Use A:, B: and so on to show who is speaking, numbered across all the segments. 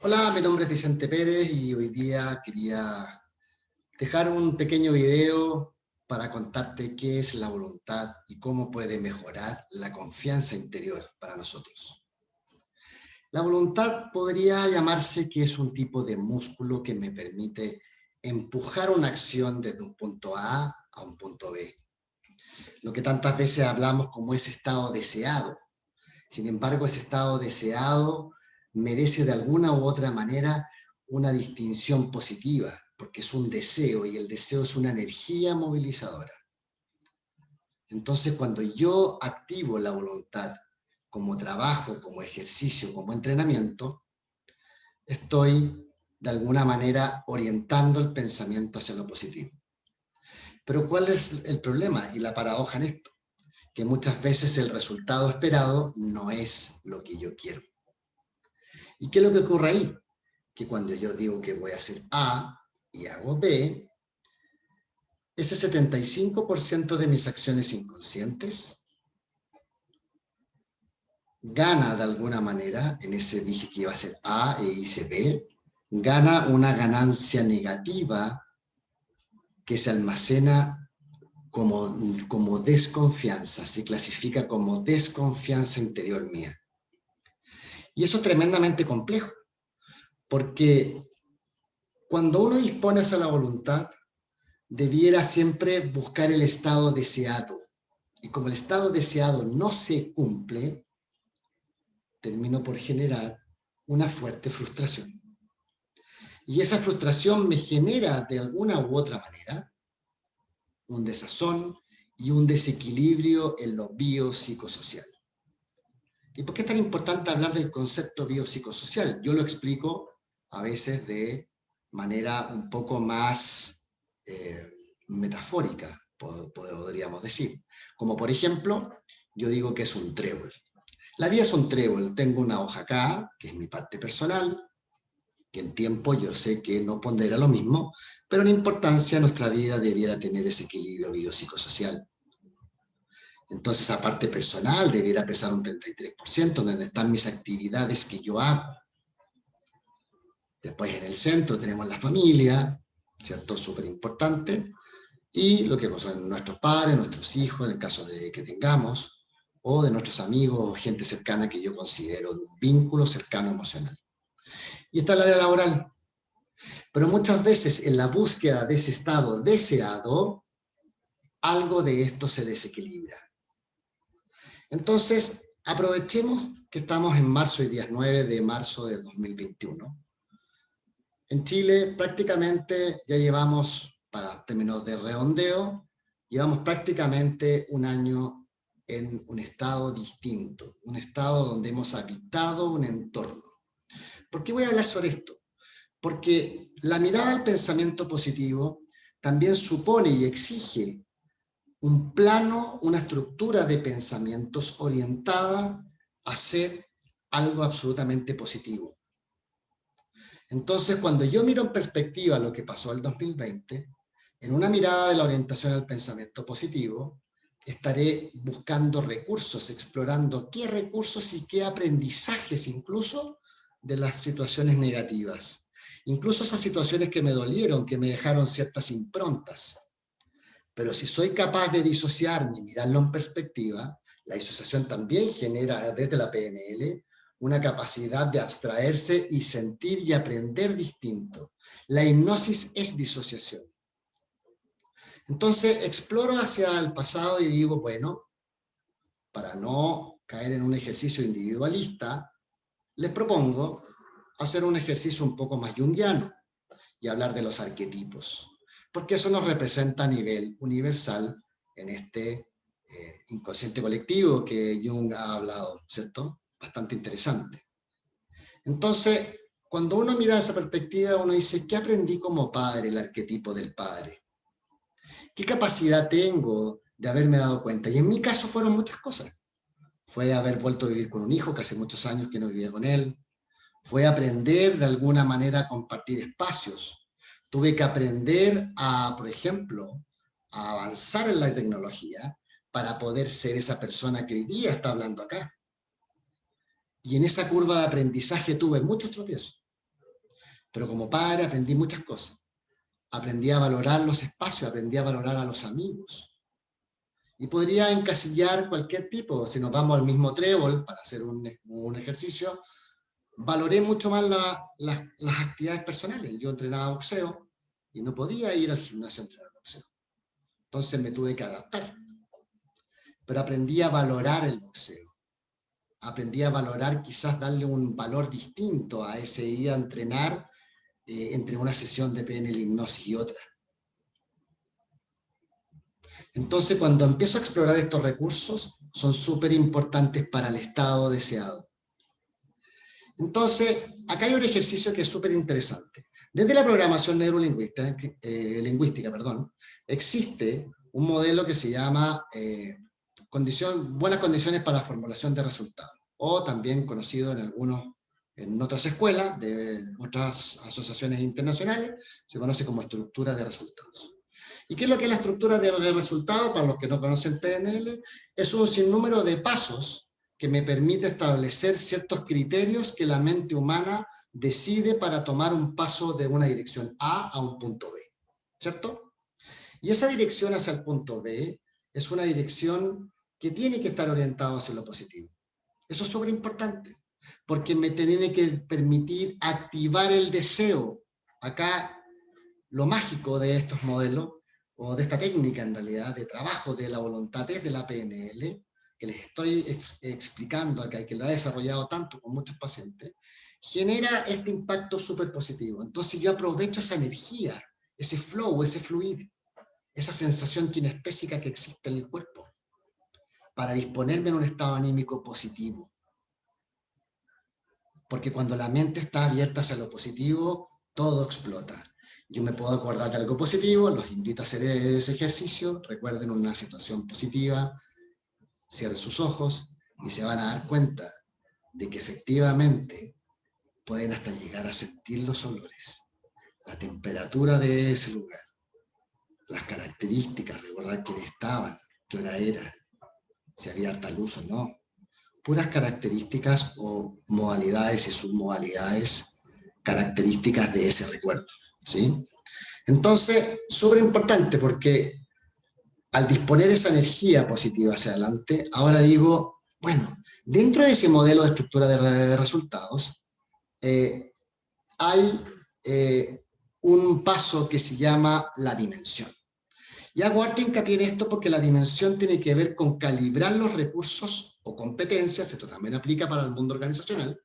A: Hola, mi nombre es Vicente Pérez y hoy día quería dejar un pequeño video para contarte qué es la voluntad y cómo puede mejorar la confianza interior para nosotros. La voluntad podría llamarse que es un tipo de músculo que me permite empujar una acción desde un punto a un punto B. Lo que tantas veces hablamos como ese estado deseado. Sin embargo, ese estado deseado merece de alguna u otra manera una distinción positiva, porque es un deseo y el deseo es una energía movilizadora. Entonces, cuando yo activo la voluntad como trabajo, como ejercicio, como entrenamiento, estoy de alguna manera orientando el pensamiento hacia lo positivo. Pero ¿cuál es el problema y la paradoja en esto? Que muchas veces el resultado esperado no es lo que yo quiero. ¿Y qué es lo que ocurre ahí? Que cuando yo digo que voy a hacer A y hago B, ese 75% de mis acciones inconscientes gana de alguna manera, en ese dije que iba a ser A e hice B, gana una ganancia negativa que se almacena como desconfianza, se clasifica como desconfianza interior mía. Y eso es tremendamente complejo, porque cuando uno dispone hacia la voluntad, debiera siempre buscar el estado deseado. Y como el estado deseado no se cumple, termino por generar una fuerte frustración. Y esa frustración me genera de alguna u otra manera un desazón y un desequilibrio en lo biopsicosocial. ¿Y por qué es tan importante hablar del concepto biopsicosocial? Yo lo explico a veces de manera un poco más metafórica, podríamos decir. Como por ejemplo, yo digo que es un trébol. La vida es un trébol. Tengo una hoja acá, que es mi parte personal, que en tiempo yo sé que no pondera lo mismo, pero en importancia nuestra vida debiera tener ese equilibrio biopsicosocial. Entonces, esa parte personal debiera pesar un 33%, donde están mis actividades que yo hago. Después en el centro tenemos la familia, ¿cierto? Súper importante. Y lo que son nuestros padres, nuestros hijos, en el caso de que tengamos, o de nuestros amigos o gente cercana que yo considero de un vínculo cercano emocional. Y está el área laboral. Pero muchas veces en la búsqueda de ese estado deseado, algo de esto se desequilibra. Entonces, aprovechemos que estamos en marzo, y día es 9 de marzo de 2021. En Chile prácticamente ya llevamos, para términos de redondeo, llevamos prácticamente un año en un estado distinto, un estado donde hemos habitado un entorno. ¿Por qué voy a hablar sobre esto? Porque la mirada al pensamiento positivo también supone y exige un plano, una estructura de pensamientos orientada a ser algo absolutamente positivo. Entonces, cuando yo miro en perspectiva lo que pasó el 2020, en una mirada de la orientación al pensamiento positivo, estaré buscando recursos, explorando qué recursos y qué aprendizajes incluso de las situaciones negativas. Incluso esas situaciones que me dolieron, que me dejaron ciertas improntas. Pero si soy capaz de disociarme y mirarlo en perspectiva, la disociación también genera desde la PNL una capacidad de abstraerse y sentir y aprender distinto. La hipnosis es disociación. Entonces exploro hacia el pasado y digo, bueno, para no caer en un ejercicio individualista, les propongo hacer un ejercicio un poco más junguiano y hablar de los arquetipos, porque eso nos representa a nivel universal en este inconsciente colectivo que Jung ha hablado, ¿cierto? Bastante interesante. Entonces, cuando uno mira esa perspectiva, uno dice, ¿qué aprendí como padre, el arquetipo del padre? ¿Qué capacidad tengo de haberme dado cuenta? Y en mi caso fueron muchas cosas. Fue haber vuelto a vivir con un hijo que hace muchos años que no vivía con él. Fue aprender de alguna manera a compartir espacios. Tuve que aprender a, por ejemplo, a avanzar en la tecnología para poder ser esa persona que hoy día está hablando acá. Y en esa curva de aprendizaje tuve muchos tropiezos. pero como padre aprendí muchas cosas. Aprendí a valorar los espacios, aprendí a valorar a los amigos. Y podría encasillar cualquier tipo. Si nos vamos al mismo trébol para hacer un ejercicio, valoré mucho más las actividades personales. Yo entrenaba boxeo y no podía ir al gimnasio a entrenar boxeo. Entonces me tuve que adaptar. Pero aprendí a valorar el boxeo. Aprendí a valorar, quizás darle un valor distinto a ese ir a entrenar entre una sesión de PNL hipnosis y otra. Entonces, cuando empiezo a explorar estos recursos, son súper importantes para el estado deseado. Entonces, acá hay un ejercicio que es súper interesante. Desde la programación neurolingüística, existe un modelo que se llama buenas condiciones para la formulación de resultados, o también conocido en otras escuelas, de otras asociaciones internacionales, se conoce como estructura de resultados. ¿Y qué es lo que es la estructura de resultados? Para los que no conocen PNL, es un sinnúmero de pasos que me permite establecer ciertos criterios que la mente humana decide para tomar un paso de una dirección A a un punto B, ¿cierto? Y esa dirección hacia el punto B es una dirección que tiene que estar orientada hacia lo positivo. Eso es súper importante, porque me tiene que permitir activar el deseo. Acá, lo mágico de estos modelos, o de esta técnica en realidad, de trabajo de la voluntad desde la PNL, que les estoy explicando acá y que lo ha desarrollado tanto con muchos pacientes, genera este impacto súper positivo. Entonces yo aprovecho esa energía, ese flow, ese fluir, esa sensación kinestésica que existe en el cuerpo, para disponerme en un estado anímico positivo. Porque cuando la mente está abierta hacia lo positivo, todo explota. Yo me puedo acordar de algo positivo, los invito a hacer ese ejercicio, recuerden una situación positiva, cierren sus ojos y se van a dar cuenta de que efectivamente pueden hasta llegar a sentir los olores, la temperatura de ese lugar, las características, recordar quiénes estaban, qué hora era, si había harta luz o no. Puras características o modalidades y submodalidades características de ese recuerdo, ¿sí? Entonces, súper importante porque al disponer esa energía positiva hacia adelante, ahora digo, bueno, dentro de ese modelo de estructura de resultados, hay un paso que se llama la dimensión. Y hago harto hincapié en esto porque la dimensión tiene que ver con calibrar los recursos o competencias, esto también aplica para el mundo organizacional,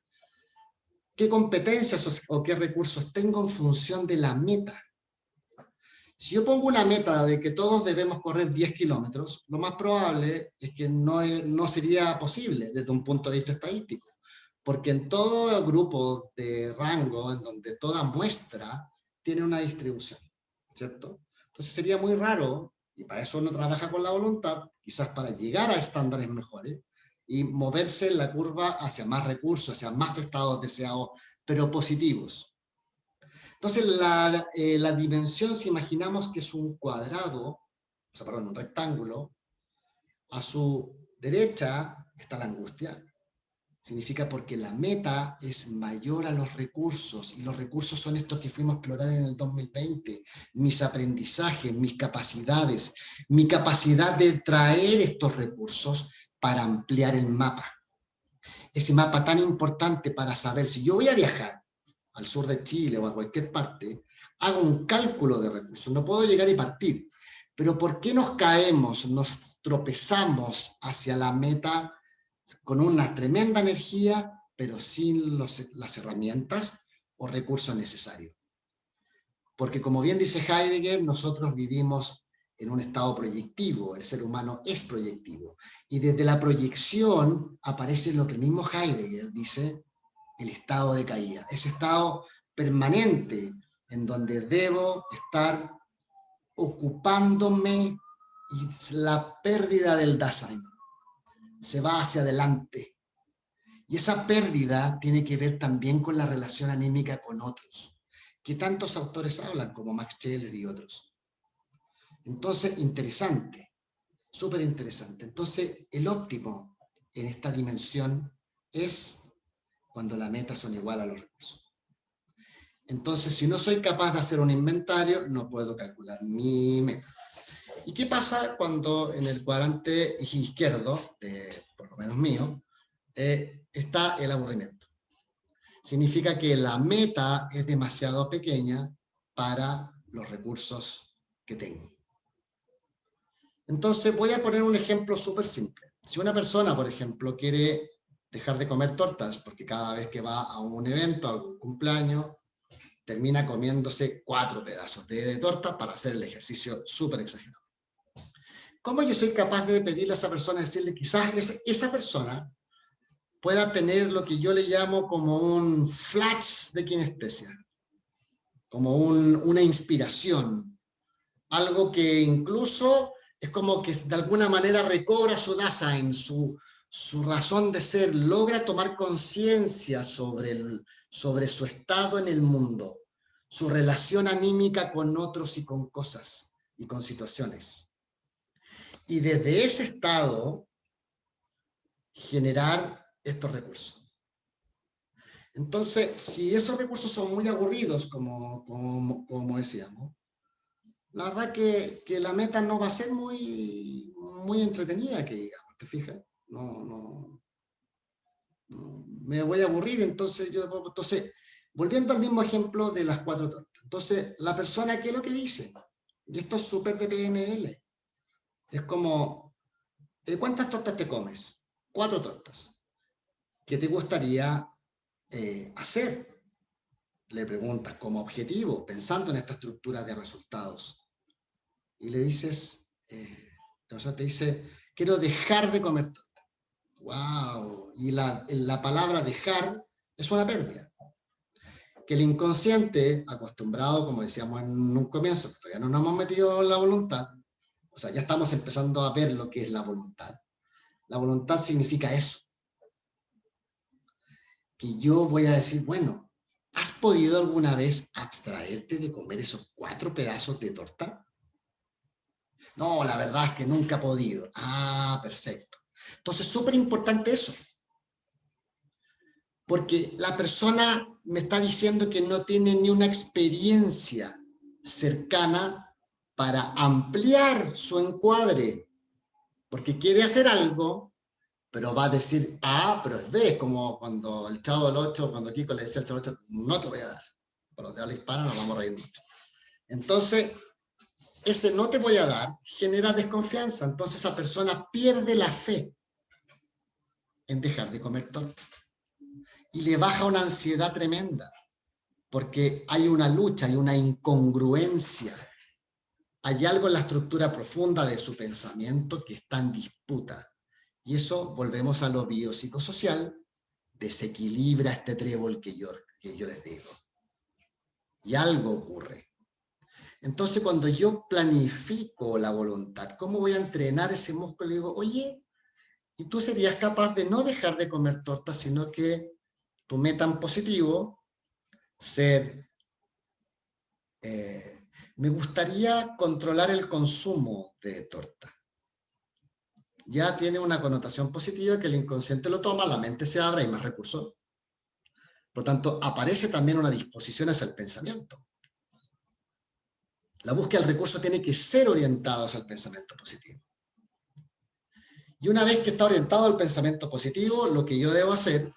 A: qué competencias o qué recursos tengo en función de la meta. Si yo pongo una meta de que todos debemos correr 10 kilómetros, lo más probable es que no sería posible desde un punto de vista estadístico, porque en todo grupo de rango, en donde toda muestra tiene una distribución, ¿cierto? Entonces sería muy raro, y para eso uno trabaja con la voluntad, quizás para llegar a estándares mejores, y moverse en la curva hacia más recursos, hacia más estados deseados, pero positivos. Entonces la dimensión, si imaginamos que es un cuadrado, o sea, perdón, un rectángulo, a su derecha está la angustia. Significa porque la meta es mayor a los recursos, y los recursos son estos que fuimos a explorar en el 2020, mis aprendizajes, mis capacidades, mi capacidad de traer estos recursos para ampliar el mapa. Ese mapa tan importante para saber si yo voy a viajar al sur de Chile o a cualquier parte, hago un cálculo de recursos, no puedo llegar y partir. Pero ¿por qué nos caemos, nos tropezamos hacia la meta con una tremenda energía, pero sin las herramientas o recursos necesarios? Porque como bien dice Heidegger, nosotros vivimos en un estado proyectivo, el ser humano es proyectivo. Y desde la proyección aparece lo que el mismo Heidegger dice, el estado de caída, ese estado permanente en donde debo estar ocupándome, y la pérdida del Dasein se va hacia adelante. Y esa pérdida tiene que ver también con la relación anímica con otros, que tantos autores hablan, como Max Scheler y otros. Entonces, interesante, súper interesante. Entonces, el óptimo en esta dimensión es cuando las metas son iguales a los recursos. Entonces, si no soy capaz de hacer un inventario, no puedo calcular mi meta. ¿Y qué pasa cuando en el cuadrante izquierdo, por lo menos mío, está el aburrimiento? Significa que la meta es demasiado pequeña para los recursos que tengo. Entonces voy a poner un ejemplo súper simple. Si una persona, por ejemplo, quiere dejar de comer tortas, porque cada vez que va a un evento, a algún cumpleaños, termina comiéndose 4 pedazos de torta para hacer el ejercicio súper exagerado. ¿Cómo yo soy capaz de pedirle a esa persona, decirle quizás esa persona pueda tener lo que yo le llamo como un flash de kinestesia, como una inspiración, algo que incluso es como que de alguna manera recobra su dasa en su razón de ser, logra tomar conciencia sobre su estado en el mundo, su relación anímica con otros y con cosas y con situaciones. Y desde ese estado generar estos recursos. Entonces, si esos recursos son muy aburridos, como decíamos, la verdad que la meta no va a ser muy entretenida, que digamos, ¿te fijas? No, me voy a aburrir, entonces volviendo al mismo ejemplo de las 4 tortas. Entonces, la persona, ¿qué es lo que dice? Y esto es súper de PNL. Es como, ¿cuántas tortas te comes? 4 tortas. ¿Qué te gustaría hacer? Le preguntas como objetivo, pensando en esta estructura de resultados. Y le dices, la persona te dice, quiero dejar de comer torta. ¡Wow! Y la palabra dejar es una pérdida. Que el inconsciente, acostumbrado, como decíamos en un comienzo, que todavía no nos hemos metido en la voluntad, o sea, ya estamos empezando a ver lo que es la voluntad. La voluntad significa eso. Que yo voy a decir, bueno, ¿has podido alguna vez abstraerte de comer esos 4 pedazos de torta? No, la verdad es que nunca he podido. Ah, perfecto. Entonces, súper importante eso. Porque la persona me está diciendo que no tiene ni una experiencia cercana para ampliar su encuadre. Porque quiere hacer algo, pero va a decir A, pero es B. Es como cuando el Chavo del 8, cuando Kiko le decía al Chavo del 8, no te voy a dar. Por los de habla hispana nos vamos a reír mucho. Entonces, ese no te voy a dar genera desconfianza. Entonces esa persona pierde la fe en dejar de comer torta. Y le baja una ansiedad tremenda, porque hay una lucha, hay una incongruencia. Hay algo en la estructura profunda de su pensamiento que está en disputa. Y eso, volvemos a lo biopsicosocial, desequilibra este trébol que yo les digo. Y algo ocurre. Entonces, cuando yo planifico la voluntad, ¿cómo voy a entrenar ese músculo? Le digo, oye, ¿y tú serías capaz de no dejar de comer torta, sino que tu meta en positivo, ser, me gustaría controlar el consumo de torta? Ya tiene una connotación positiva que el inconsciente lo toma, la mente se abre, hay más recursos. Por lo tanto, aparece también una disposición hacia el pensamiento. La búsqueda del recurso tiene que ser orientada hacia el pensamiento positivo. Y una vez que está orientado al pensamiento positivo, lo que yo debo hacer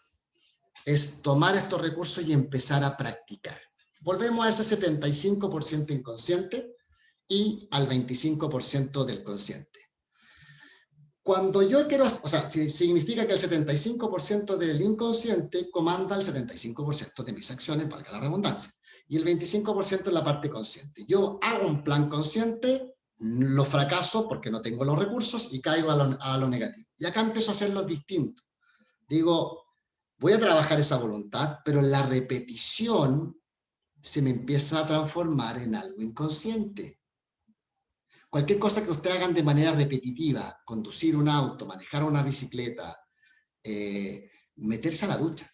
A: es tomar estos recursos y empezar a practicar. Volvemos a ese 75% inconsciente y al 25% del consciente. Cuando yo quiero, o sea, significa que el 75% del inconsciente comanda el 75% de mis acciones, valga la redundancia, y el 25% es la parte consciente. Yo hago un plan consciente, lo fracaso porque no tengo los recursos y caigo a lo negativo. Y acá empiezo a hacerlo distinto. Digo, voy a trabajar esa voluntad, pero la repetición se me empieza a transformar en algo inconsciente. Cualquier cosa que ustedes hagan de manera repetitiva, conducir un auto, manejar una bicicleta, meterse a la ducha,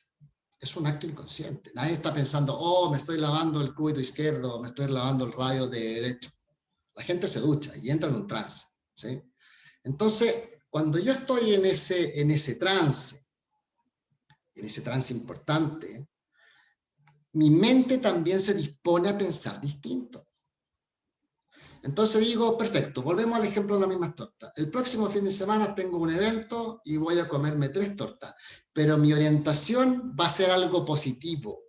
A: es un acto inconsciente. Nadie está pensando, oh, me estoy lavando el cúbito izquierdo, me estoy lavando el radio derecho. La gente se ducha y entra en un trance, ¿sí? Entonces, cuando yo estoy en ese trance importante, mi mente también se dispone a pensar distinto. Entonces digo, perfecto, volvemos al ejemplo de las mismas tortas. El próximo fin de semana tengo un evento y voy a comerme 3 tortas, pero mi orientación va a ser algo positivo.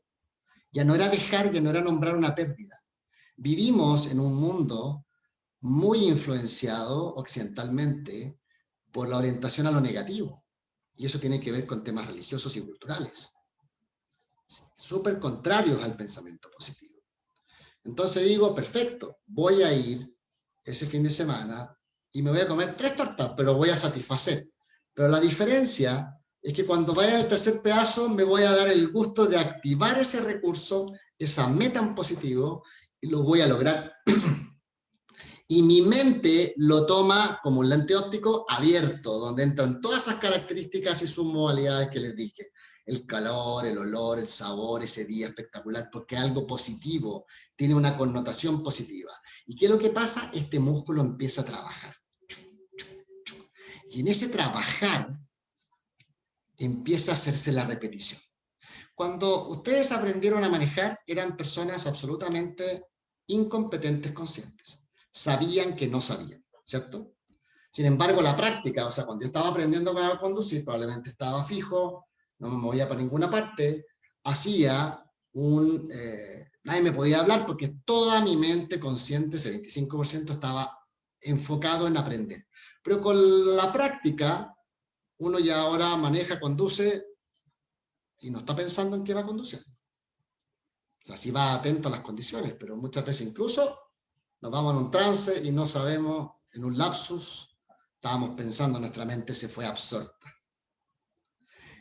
A: Ya no era dejar, ya no era nombrar una pérdida. Vivimos en un mundo muy influenciado occidentalmente por la orientación a lo negativo. Y eso tiene que ver con temas religiosos y culturales, súper contrarios al pensamiento positivo. Entonces digo, perfecto, voy a ir ese fin de semana y me voy a comer 3 tortas, pero voy a satisfacer. Pero la diferencia es que cuando vaya al tercer pedazo me voy a dar el gusto de activar ese recurso, esa meta en positivo, y lo voy a lograr. Y mi mente lo toma como un lente óptico abierto, donde entran todas esas características y sus modalidades que les dije. El calor, el olor, el sabor, ese día espectacular, porque es algo positivo, tiene una connotación positiva. ¿Y qué es lo que pasa? Este músculo empieza a trabajar. Y en ese trabajar empieza a hacerse la repetición. Cuando ustedes aprendieron a manejar, eran personas absolutamente incompetentes conscientes. Sabían que no sabían, ¿cierto? Sin embargo, la práctica, o sea, cuando yo estaba aprendiendo a conducir, probablemente estaba fijo, no me movía para ninguna parte, hacía nadie me podía hablar porque toda mi mente consciente, ese 25%, estaba enfocado en aprender. Pero con la práctica, uno ya ahora maneja, conduce y no está pensando en qué va conduciendo. O sea, sí va atento a las condiciones, pero muchas veces incluso nos vamos en un trance y no sabemos, en un lapsus, estábamos pensando, nuestra mente se fue absorta.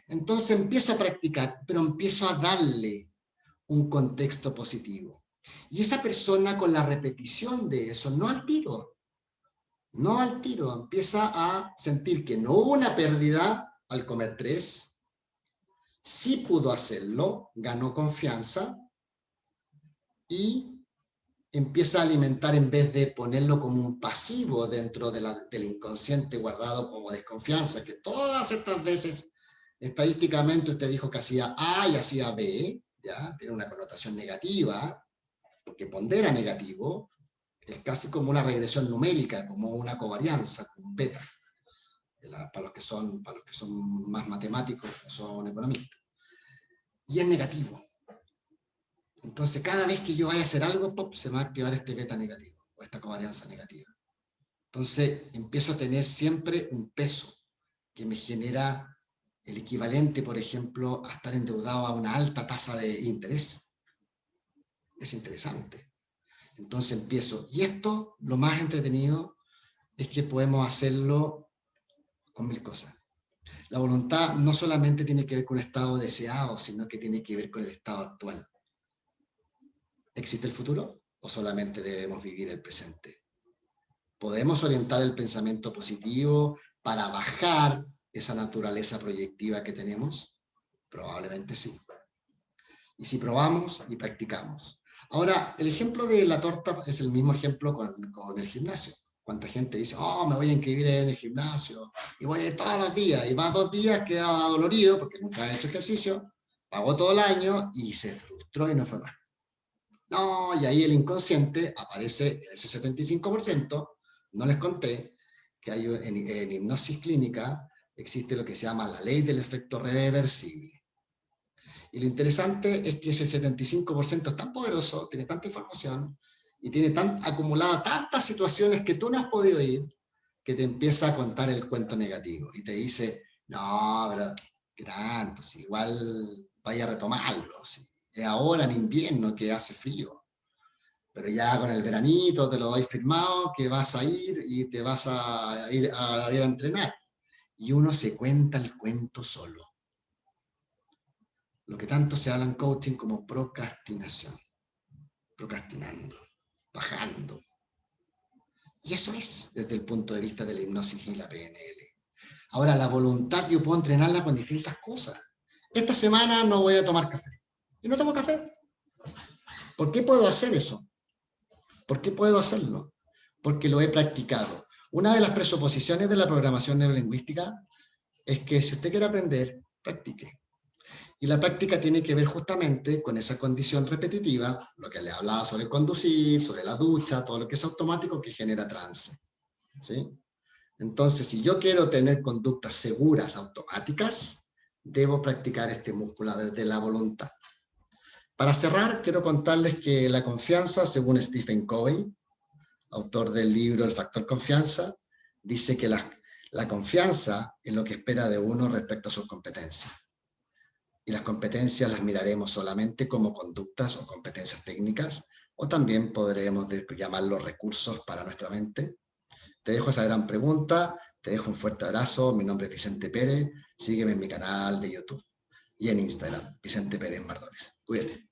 A: Entonces empiezo a practicar, pero empiezo a darle un contexto positivo. Y esa persona, con la repetición de eso, no al tiro, empieza a sentir que no hubo una pérdida al comer 3, sí pudo hacerlo, ganó confianza y empieza a alimentar, en vez de ponerlo como un pasivo dentro del inconsciente guardado como desconfianza, que todas estas veces estadísticamente usted dijo que hacía A y hacía B, ¿ya? Tiene una connotación negativa, porque pondera negativo, es casi como una regresión numérica, como una covarianza, un beta, para los que son más matemáticos, son economistas. Y es negativo. Entonces, cada vez que yo vaya a hacer algo, ¡pop!, se me va a activar este beta negativo, o esta covarianza negativa. Entonces, empiezo a tener siempre un peso que me genera el equivalente, por ejemplo, a estar endeudado a una alta tasa de interés. Es interesante. Entonces empiezo. Y esto, lo más entretenido, es que podemos hacerlo con 1000 cosas. La voluntad no solamente tiene que ver con el estado deseado, sino que tiene que ver con el estado actual. ¿Existe el futuro o solamente debemos vivir el presente? ¿Podemos orientar el pensamiento positivo para bajar esa naturaleza proyectiva que tenemos? Probablemente sí. Y si probamos y practicamos. Ahora, el ejemplo de la torta es el mismo ejemplo con el gimnasio. ¿Cuánta gente dice, oh, me voy a inscribir en el gimnasio y voy a ir todos los días? Y va 2 días, queda dolorido porque nunca ha hecho ejercicio, pagó todo el año y se frustró y no fue más. No, y ahí el inconsciente aparece en ese 75%. No les conté que hay en hipnosis clínica existe lo que se llama la ley del efecto reversible. Y lo interesante es que ese 75% es tan poderoso, tiene tanta información y tiene acumulada tantas situaciones que tú no has podido ir, que te empieza a contar el cuento negativo y te dice, no, pero qué tanto, si igual vaya a retomarlo, si es ahora en invierno que hace frío, pero ya con el veranito te lo doy firmado que vas a ir y te vas a ir a entrenar. Y uno se cuenta el cuento solo. Lo que tanto se habla en coaching como procrastinación. Procrastinando, bajando. Y eso es desde el punto de vista de la hipnosis y la PNL. Ahora, la voluntad yo puedo entrenarla con distintas cosas. Esta semana no voy a tomar café. Y no tomo café. ¿Por qué puedo hacer eso? ¿Por qué puedo hacerlo? Porque lo he practicado. Una de las presuposiciones de la programación neurolingüística es que si usted quiere aprender, practique. Y la práctica tiene que ver justamente con esa condición repetitiva, lo que le hablaba sobre conducir, sobre la ducha, todo lo que es automático que genera trance, ¿sí? Entonces, si yo quiero tener conductas seguras automáticas, debo practicar este músculo de la voluntad. Para cerrar, quiero contarles que la confianza, según Stephen Covey, autor del libro El factor confianza, dice que la confianza es lo que espera de uno respecto a sus competencias. Y las competencias las miraremos solamente como conductas o competencias técnicas, o también podremos llamarlos recursos para nuestra mente. Te dejo esa gran pregunta, te dejo un fuerte abrazo, mi nombre es Vicente Pérez, sígueme en mi canal de YouTube y en Instagram, Vicente Pérez Mardones. Cuídate.